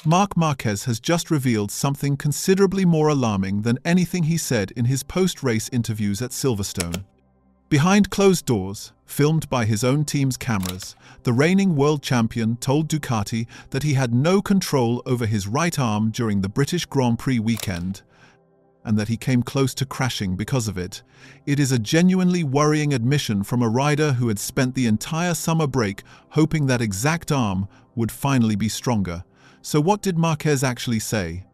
Marc Marquez has just revealed something considerably more alarming than anything he said in his post-race interviews at Silverstone. Behind closed doors, filmed by his own team's cameras, the reigning world champion told Ducati that he had no control over his right arm during the British Grand Prix weekend, and that he came close to crashing because of it. It is a genuinely worrying admission from a rider who had spent the entire summer break hoping that exact arm would finally be stronger. So what did Marquez actually say?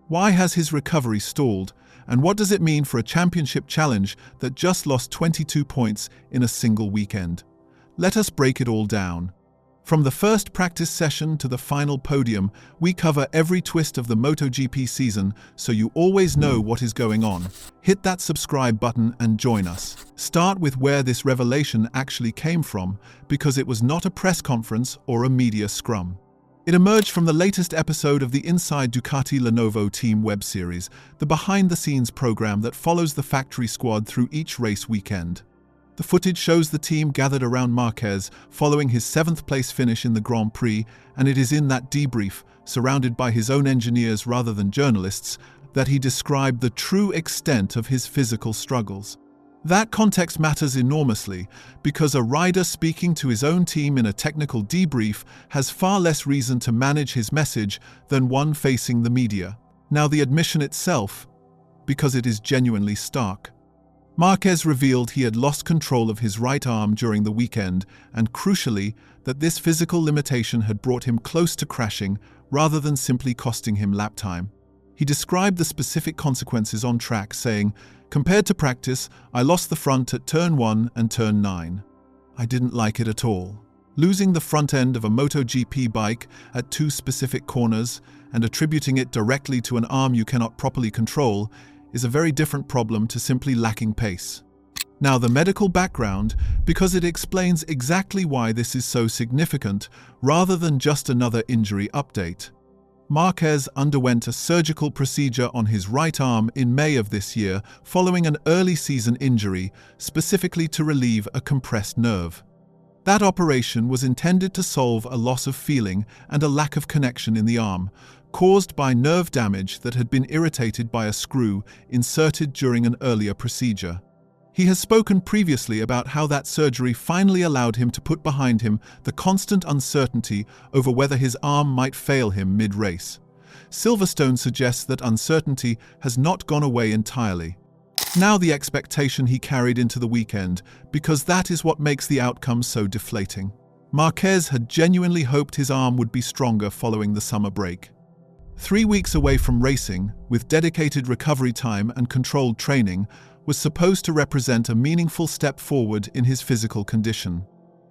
Why has his recovery stalled? And what does it mean for a championship challenge that just lost 22 points in a single weekend? Let us break it all down. From the first practice session to the final podium, we cover every twist of the MotoGP season so you always know what is going on. Hit that subscribe button and join us. Start with where this revelation actually came from, because it was not a press conference or a media scrum. It emerged from the latest episode of the Inside Ducati Lenovo Team web series, the behind-the-scenes program that follows the factory squad through each race weekend. The footage shows the team gathered around Marquez following his 7th-place finish in the Grand Prix, and it is in that debrief, surrounded by his own engineers rather than journalists, that he described the true extent of his physical struggles. That context matters enormously, because a rider speaking to his own team in a technical debrief has far less reason to manage his message than one facing the media. Now the admission itself, because it is genuinely stark. Marquez revealed he had lost control of his right arm during the weekend, and crucially, that this physical limitation had brought him close to crashing rather than simply costing him lap time. He described the specific consequences on track, saying, "Compared to practice, I lost the front at turn 1 and turn 9. I didn't like it at all. Losing the front end of a MotoGP bike at 2 specific corners and attributing it directly to an arm you cannot properly control is a very different problem to simply lacking pace." Now the medical background, because it explains exactly why this is so significant, rather than just another injury update. Marquez underwent a surgical procedure on his right arm in May of this year following an early season injury, specifically to relieve a compressed nerve. That operation was intended to solve a loss of feeling and a lack of connection in the arm, caused by nerve damage that had been irritated by a screw inserted during an earlier procedure. He has spoken previously about how that surgery finally allowed him to put behind him the constant uncertainty over whether his arm might fail him mid-race. Silverstone suggests that uncertainty has not gone away entirely. Now the expectation he carried into the weekend, because that is what makes the outcome so deflating. Marquez had genuinely hoped his arm would be stronger following the summer break. 3 weeks away from racing, with dedicated recovery time and controlled training, was supposed to represent a meaningful step forward in his physical condition.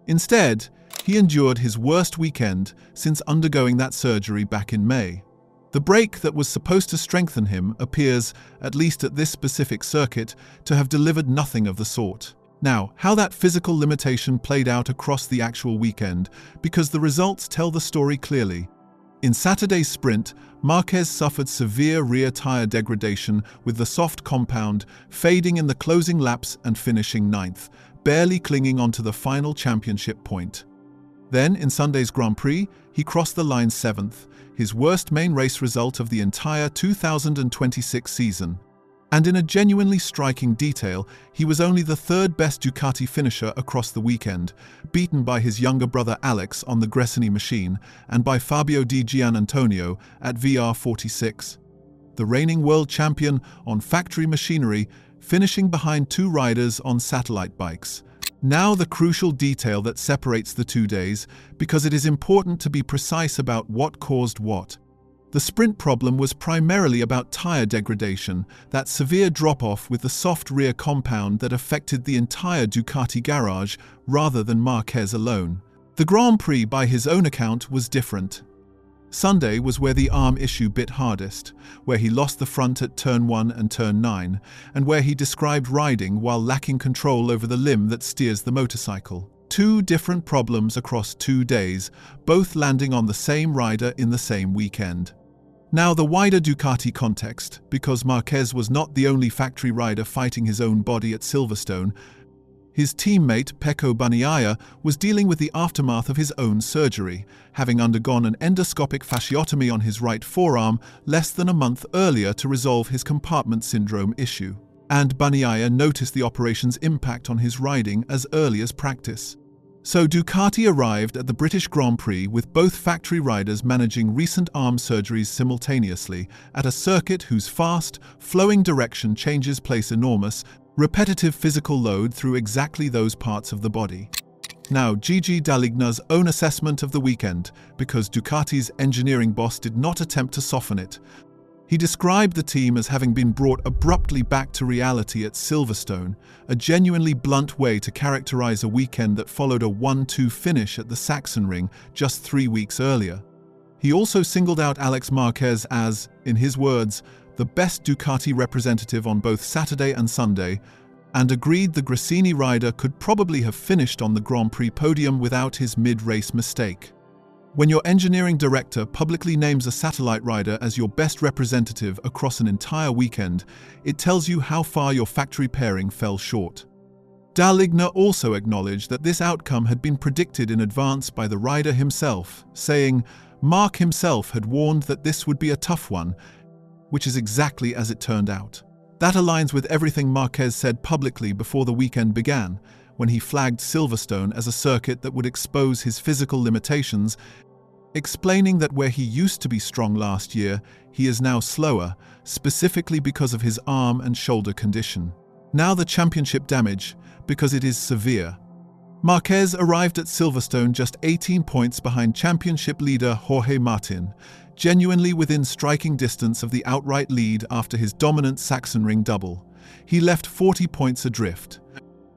Instead, he endured his worst weekend since undergoing that surgery back in May. The break that was supposed to strengthen him appears, at least at this specific circuit, to have delivered nothing of the sort. Now, how that physical limitation played out across the actual weekend, because the results tell the story clearly. In Saturday's sprint, Marquez suffered severe rear tyre degradation, with the soft compound fading in the closing laps and finishing 9th, barely clinging onto the final championship point. Then, in Sunday's Grand Prix, he crossed the line 7th, his worst main race result of the entire 2026 season. And in a genuinely striking detail, he was only the 3rd best Ducati finisher across the weekend, beaten by his younger brother Alex on the Gresini machine and by Fabio Di Giannantonio at VR46. The reigning world champion on factory machinery, finishing behind 2 riders on satellite bikes. Now the crucial detail that separates the 2 days, because it is important to be precise about what caused what. The sprint problem was primarily about tyre degradation, that severe drop-off with the soft rear compound that affected the entire Ducati garage rather than Marquez alone. The Grand Prix, by his own account, was different. Sunday was where the arm issue bit hardest, where he lost the front at turn 1 and turn 9, and where he described riding while lacking control over the limb that steers the motorcycle. 2 different problems across 2 days, both landing on the same rider in the same weekend. Now the wider Ducati context, because Marquez was not the only factory rider fighting his own body at Silverstone. His teammate Pecco Bagnaia was dealing with the aftermath of his own surgery, having undergone an endoscopic fasciotomy on his right forearm less than a month earlier to resolve his compartment syndrome issue. And Bagnaia noticed the operation's impact on his riding as early as practice. So Ducati arrived at the British Grand Prix with both factory riders managing recent arm surgeries simultaneously at a circuit whose fast, flowing direction changes place enormous, repetitive physical load through exactly those parts of the body. Now, Gigi D'Aligna's own assessment of the weekend, because Ducati's engineering boss did not attempt to soften it. He described the team as having been brought abruptly back to reality at Silverstone, a genuinely blunt way to characterize a weekend that followed a 1-2 finish at the Sachsenring just 3 weeks earlier. He also singled out Marc Marquez as, in his words, the best Ducati representative on both Saturday and Sunday, and agreed the Gresini rider could probably have finished on the Grand Prix podium without his mid-race mistake. When your engineering director publicly names a satellite rider as your best representative across an entire weekend, it tells you how far your factory pairing fell short. D'Aligna also acknowledged that this outcome had been predicted in advance by the rider himself, saying, "Marc himself had warned that this would be a tough one," which is exactly as it turned out. That aligns with everything Marquez said publicly before the weekend began, when he flagged Silverstone as a circuit that would expose his physical limitations, explaining that where he used to be strong last year, he is now slower, specifically because of his arm and shoulder condition. Now the championship damage, because it is severe. Marquez arrived at Silverstone just 18 points behind championship leader Jorge Martin, genuinely within striking distance of the outright lead after his dominant Sachsenring double. He left 40 points adrift.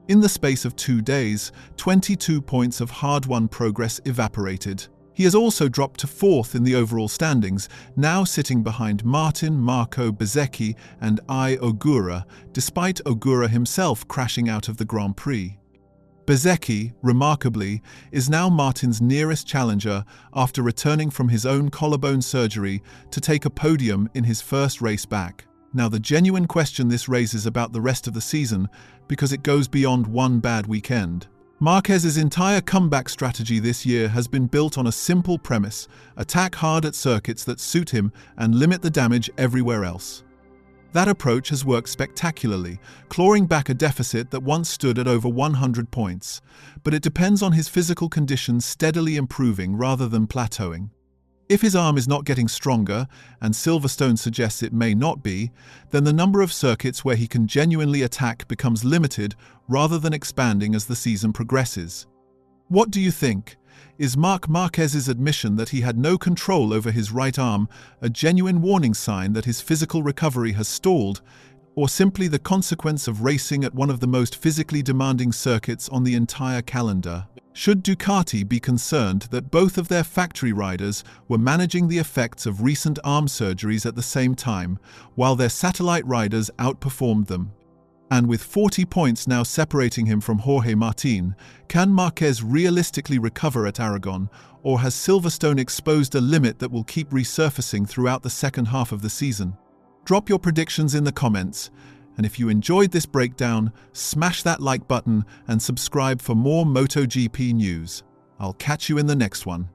In the space of 2 days, 22 points of hard-won progress evaporated. He has also dropped to 4th in the overall standings, now sitting behind Martin, Marco Bezzecchi and Ogura, despite Ogura himself crashing out of the Grand Prix. Bezzecchi, remarkably, is now Martin's nearest challenger after returning from his own collarbone surgery to take a podium in his first race back. Now the genuine question this raises about the rest of the season, because it goes beyond one bad weekend. Marquez's entire comeback strategy this year has been built on a simple premise: attack hard at circuits that suit him and limit the damage everywhere else. That approach has worked spectacularly, clawing back a deficit that once stood at over 100 points, but it depends on his physical condition steadily improving rather than plateauing. If his arm is not getting stronger, and Silverstone suggests it may not be, then the number of circuits where he can genuinely attack becomes limited rather than expanding as the season progresses. What do you think? Is Marc Marquez's admission that he had no control over his right arm a genuine warning sign that his physical recovery has stalled, or simply the consequence of racing at one of the most physically demanding circuits on the entire calendar? Should Ducati be concerned that both of their factory riders were managing the effects of recent arm surgeries at the same time, while their satellite riders outperformed them? And with 40 points now separating him from Jorge Martin, can Marquez realistically recover at Aragon, or has Silverstone exposed a limit that will keep resurfacing throughout the second half of the season? Drop your predictions in the comments, and if you enjoyed this breakdown, smash that like button and subscribe for more MotoGP news. I'll catch you in the next one.